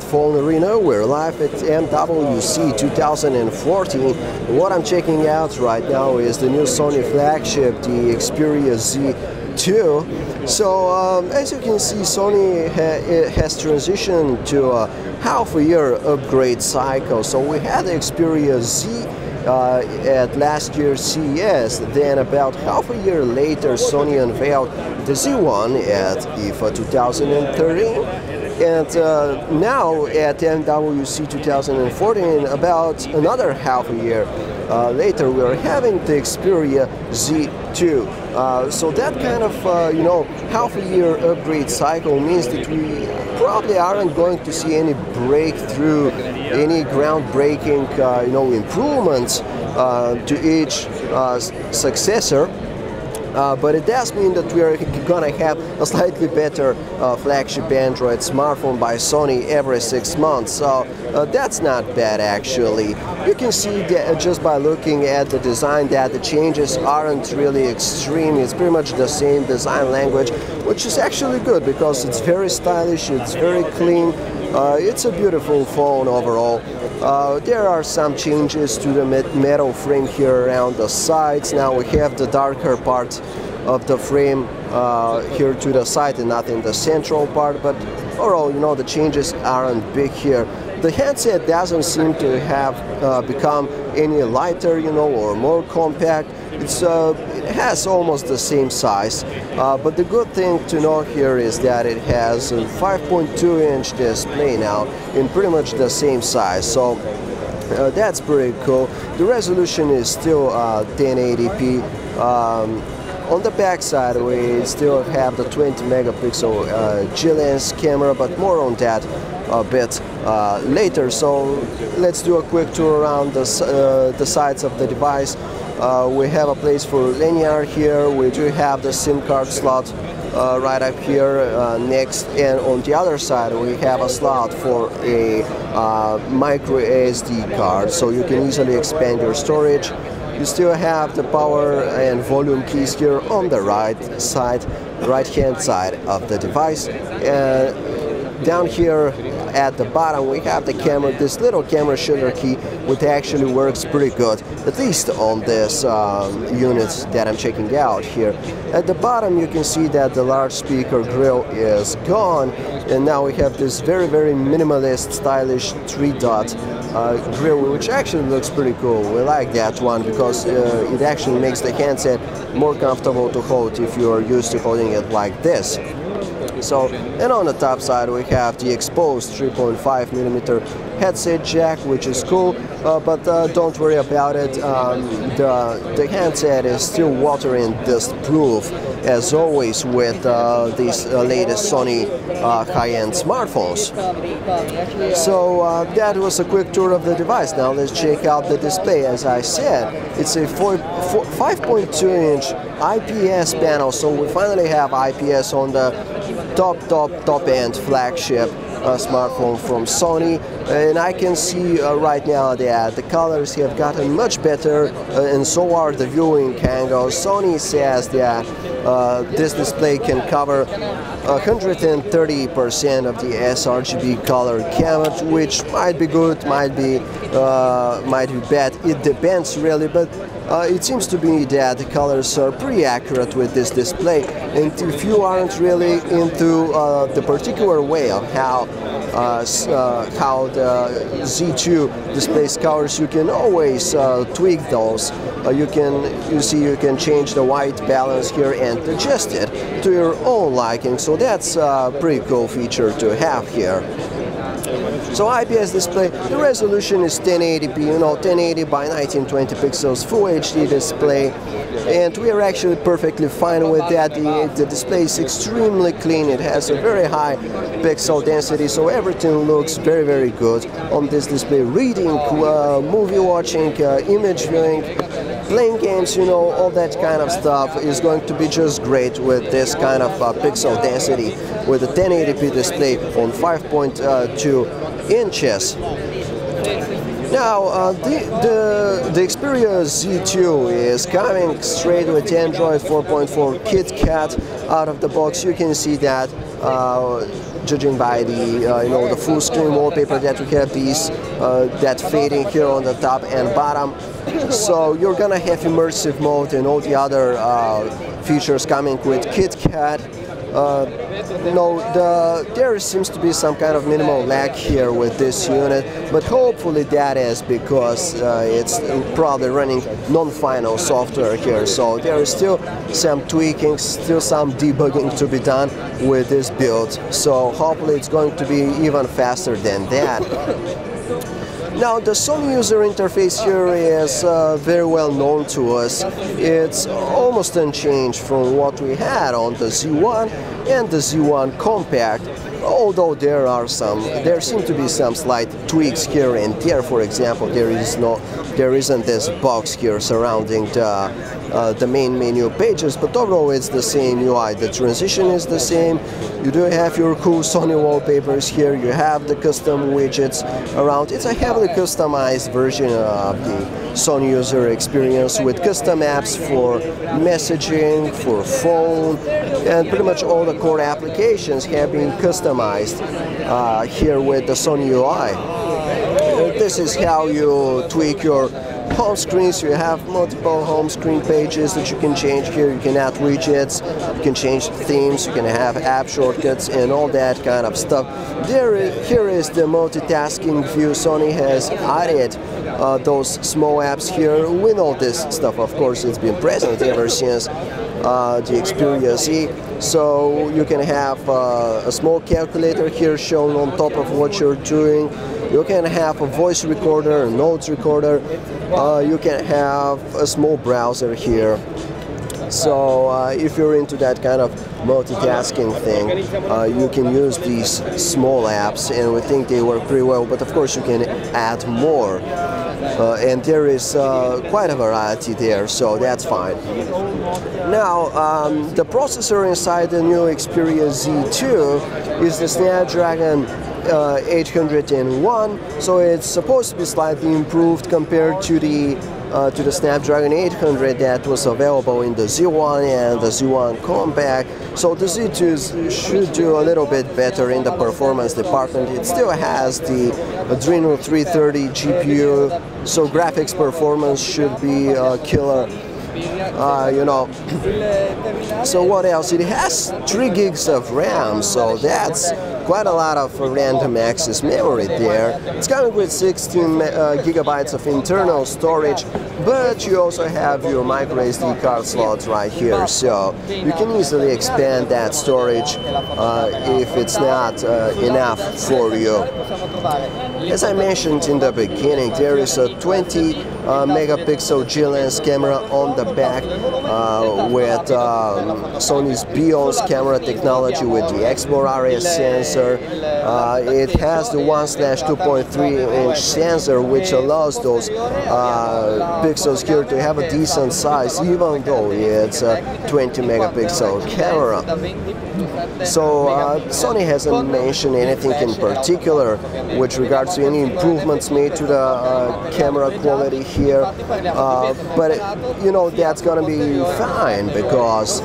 PhoneArena. We're live at MWC 2014. What I'm checking out right now is the new Sony flagship, the Xperia Z2. So as you can see, Sony has transitioned to a half-a-year upgrade cycle. So we had the Xperia Z at last year's CES. Then about half a year later, Sony unveiled the Z1 at IFA 2013. And now at MWC 2014, about another half a year later, we are having the Xperia Z2. So that kind of, half a year upgrade cycle means that we probably aren't going to see any breakthrough, any groundbreaking, improvements to each successor. But it does mean that we are going to have a slightly better flagship Android smartphone by Sony every 6 months. So that's not bad, actually. You can see that just by looking at the design that the changes aren't really extreme. It's pretty much the same design language, which is actually good because it's very stylish, it's very clean. It's a beautiful phone overall. There are some changes to the metal frame here around the sides. Now we have the darker part of the frame here to the side and not in the central part, but overall, the changes aren't big here. The handset doesn't seem to have become any lighter, or more compact. It has almost the same size, but the good thing to know here is that it has a 5.2-inch display now in pretty much the same size, so that's pretty cool. The resolution is still 1080p. On the back side, we still have the 20-megapixel G-lens camera, but more on that a bit later. So let's do a quick tour around the sides of the device. We have a place for linear here. We do have the SIM card slot right up here next, and on the other side we have a slot for a micro SD card, so you can easily expand your storage. You still have the power and volume keys here on the right-hand side of the device. Down here at the bottom we have the camera, this little camera shutter key, which actually works pretty good, at least on this unit that I'm checking out here. At the bottom you can see that the large speaker grill is gone, and now we have this very minimalist, stylish 3-dot grill, which actually looks pretty cool. We like that one because it actually makes the handset more comfortable to hold if you are used to holding it like this. So, and on the top side we have the exposed 3.5mm headset jack, which is cool, but don't worry about it. The handset is still water and dust proof, as always with these latest Sony high-end smartphones. So that was a quick tour of the device. Now let's check out the display. As I said, it's a 5.2-inch IPS panel, so we finally have IPS on the top-end flagship smartphone from Sony, and I can see right now that the colors have gotten much better, and so are the viewing angles. Sony says that this display can cover 130% of the sRGB color gamut, which might be good, might be bad. It depends really, but it seems to be that the colors are pretty accurate with this display, and if you aren't really into the particular way of how the Z2 displays colors, you can always tweak those. You can change the white balance here and adjust it to your own liking, so that's a pretty cool feature to have here. So IPS display, the resolution is 1080p, 1080 by 1920 pixels, full HD display, and we are actually perfectly fine with that. The display is extremely clean, it has a very high pixel density, so everything looks very good on this display. Reading, movie watching, image viewing, playing games, all that kind of stuff is going to be just great with this kind of pixel density, with a 1080p display on 5.2 inches. Now, the Xperia Z2 is coming straight with Android 4.4 KitKat out of the box. You can see that judging by the the full screen wallpaper that we have, these that fading here on the top and bottom. So you're gonna have immersive mode and all the other features coming with KitKat. There seems to be some kind of minimal lag here with this unit, but hopefully that is because it's probably running non-final software here. So there is still some tweaking, still some debugging to be done with this build. So hopefully it's going to be even faster than that. Now, the Sony user interface here is very well known to us. It's almost unchanged from what we had on the Z1 and the Z1 Compact, although there seem to be some slight tweaks here and there. For example, there isn't this box here surrounding the main menu pages, but overall it's the same UI. The transition is the same. You do have your cool Sony wallpapers here. You have the custom widgets around. It's a heavily customized version of the Sony user experience with custom apps for messaging, for phone, and pretty much all the core applications have been customized here with the Sony UI. This is how you tweak your home screens. You have multiple home screen pages that you can change here. You can add widgets, you can change themes, you can have app shortcuts and all that kind of stuff. Here is the multitasking view. Sony has added those small apps here. We know this stuff, of course, it's been present ever since the Xperia Z. So you can have a small calculator here shown on top of what you're doing. You can have a voice recorder, a notes recorder. You can have a small browser here. So if you're into that kind of multitasking thing, you can use these small apps, and we think they work pretty well. But of course, you can add more, and there is quite a variety there, so that's fine. Now, the processor inside the new Xperia Z2 is the Snapdragon 801, so it's supposed to be slightly improved compared to the Snapdragon 800 that was available in the Z1 and the Z1 Compact. So the Z2 should do a little bit better in the performance department. It still has the Adreno 330 GPU, so graphics performance should be killer. So what else? It has 3 gigs of RAM, so that's quite a lot of random access memory there. It's coming with 16 gigabytes of internal storage, but you also have your micro SD card slots right here, so you can easily expand that storage if it's not enough for you. As I mentioned in the beginning, there is a 20 megapixel G-Lens camera on the back with Sony's BIOS camera technology with the XBOR sensor. It has the 1/2.3-inch sensor, which allows those pixels here to have a decent size, even though it's a 20 megapixel camera. So Sony hasn't mentioned anything in particular with regards to any improvements made to the camera quality here, but that's gonna be fine because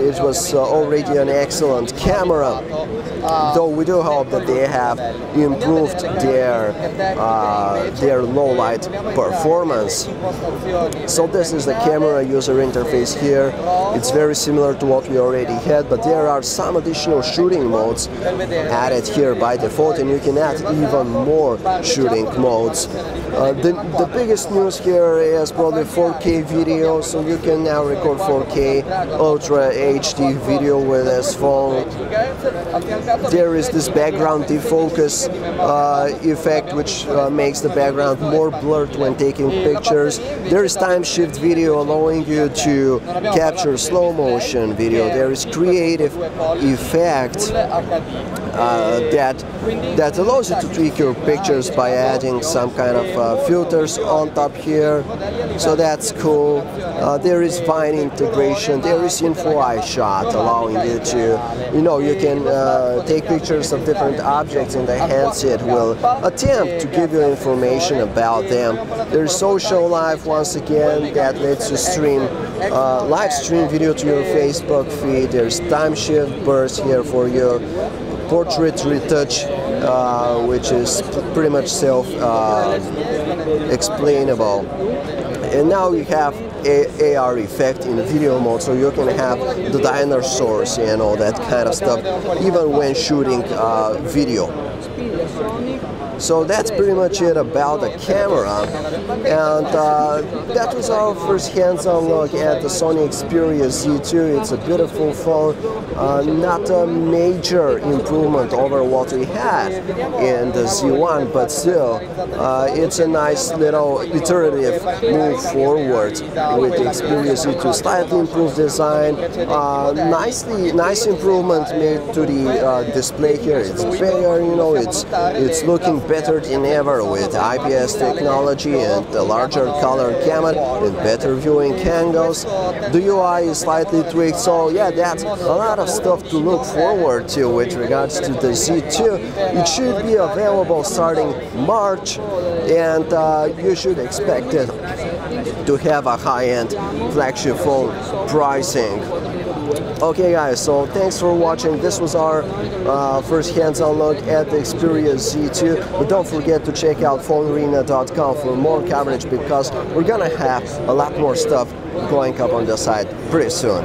it was already an excellent camera, though we do hope that they have improved their low light performance. So this is the camera user interface here. It's very similar to what we already had, but there are some additional shooting modes added here by default, and you can add even more shooting modes. The biggest news here is probably 4K video, so you can now record 4K Ultra HD video with this phone. There is this background defocus effect, which makes the background more blurred when taking pictures. There is time shift video allowing you to capture slow motion video. There is creative effect that allows you to tweak your pictures by adding some kind of filters on top here, so that's cool. There is Vine integration. There is Info iShot allowing you to, you can take pictures of different objects in the handset, will attempt to give you information about them. There's social life once again that lets you stream live stream video to your Facebook feed. There's time shift burst here for your portrait retouch, which is pretty much self-explainable. And now you have AR effect in video mode, so you can have the dinosaurs and all that kind of stuff, even when shooting video. So that's pretty much it about the camera, and that was our first hands-on look at the Sony Xperia Z2. It's a beautiful phone, not a major improvement over what we had in the Z1, but still it's a nice little iterative move forward with the Xperia Z2. Slightly improved design, nice improvement made to the display here. It's bigger, you know, it's looking better than ever with IPS technology and the larger color gamut and better viewing angles. The UI is slightly tweaked, so yeah, that's a lot of stuff to look forward to with regards to the Z2. It should be available starting March, and you should expect it to have a high-end flagship phone pricing. Okay guys, so thanks for watching. This was our first hands-on look at the Xperia Z2, but don't forget to check out PhoneArena.com for more coverage, because we're gonna have a lot more stuff going up on the site pretty soon.